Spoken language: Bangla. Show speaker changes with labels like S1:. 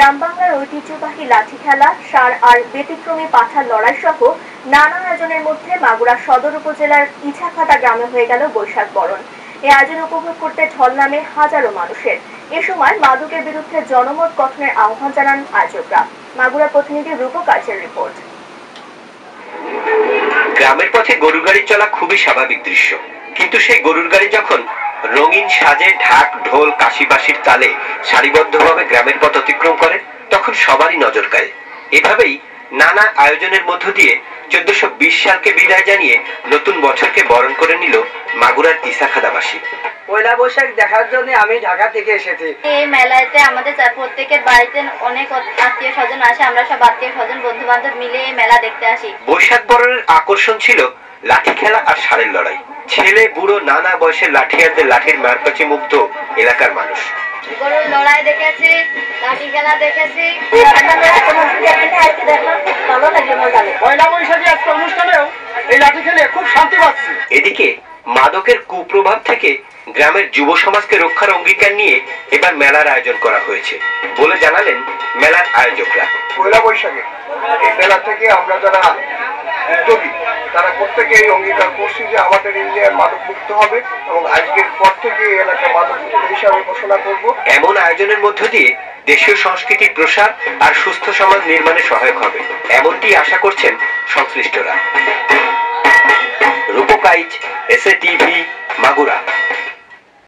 S1: গ্রাম বাংলার ঐতিহ্যবাহী লাঠি খেলা, ষাঁড় আর ব্যতিক্রমী পাঠার লড়াই সহ নানা আয়োজনের মধ্যে মাগুরা সদর উপজেলার ইছাখাতা গ্রামে হয়ে গেল বৈশাখ বরণ। এই আয়োজন উপভোগ করতে ঢল নামে হাজারো মানুষের। এ সময় মাদকের বিরুদ্ধে জনমত গঠনের আহ্বান জানান আয়োজকরা। মাগুরা প্রতিনিধি রূপকার্যের রিপোর্ট।
S2: গ্রামের পথে গরুর গাড়ি চলা খুবই স্বাভাবিক দৃশ্য, কিন্তু সেই গরুর গাড়ি যখন রঙিন সাজে, ঢাক, ঢোল, কাশি বাঁশির তালে সারিবদ্ধভাবে গ্রামের পথ অতিক্রম করে, তখন সবারই নজর কাড়ে। এভাবেই নানা আয়োজনের মধ্য দিয়ে 1420 সালকে বিদায় জানিয়ে নতুন বছরকে বরণ করে নিল মাগুরার ইছাখাতাবাসী।
S3: পয়লা বৈশাখ দেখার জন্য আমি ঢাকা থেকে এসেছি।
S4: এই মেলাতে আমাদের প্রত্যেকের বাড়িতে অনেক আত্মীয় স্বজন আসে, আমরা সব আত্মীয় স্বজন বন্ধু বান্ধব মিলে এই মেলা দেখতে আসি।
S2: বৈশাখ বরণের আকর্ষণ ছিল লাঠি খেলা আর ষাঁড়ের লড়াই। ছেলে বুড়ো নানা বয়সের লাঠিয়ারদের লাঠির মারপ্যাচে মুগ্ধ এলাকার মানুষ।
S4: গরুর লড়াই দেখেছি, লাঠি খেলা দেখেছি।
S3: পয়লা বৈশাখী একটা অনুষ্ঠানেও এই লাঠি খেলে খুব শান্তি পাচ্ছি।
S2: এদিকে মাদকের কুপ্রভাব থেকে গ্রামের যুব সমাজকে রক্ষার অঙ্গীকার নিয়ে এবার মেলার আয়োজন করা হয়েছে বলে জানালেন মেলার আয়োজকরা।
S5: পয়লা বৈশাখে এই মেলা থেকে আমরা যারা উদ্যোগী তারা প্রত্যেকে এই অঙ্গীকার করছি যে আমাদের ইন্ডিয়ার মাদক মুক্ত হবে এবং আজকের পর থেকে এই এলাকা মাদক মুক্ত হিসাবে ঘোষণা করব।
S2: এমন আয়োজনের মধ্য দিয়ে দেশীয় সংস্কৃতির প্রসার আর সুস্থ সমাজ নির্মাণে সহায়ক হবে, এমনটি আশা করছেন সংশ্লিষ্টরা। রূপকাইচ, এসএ টিভি, মাগুরা।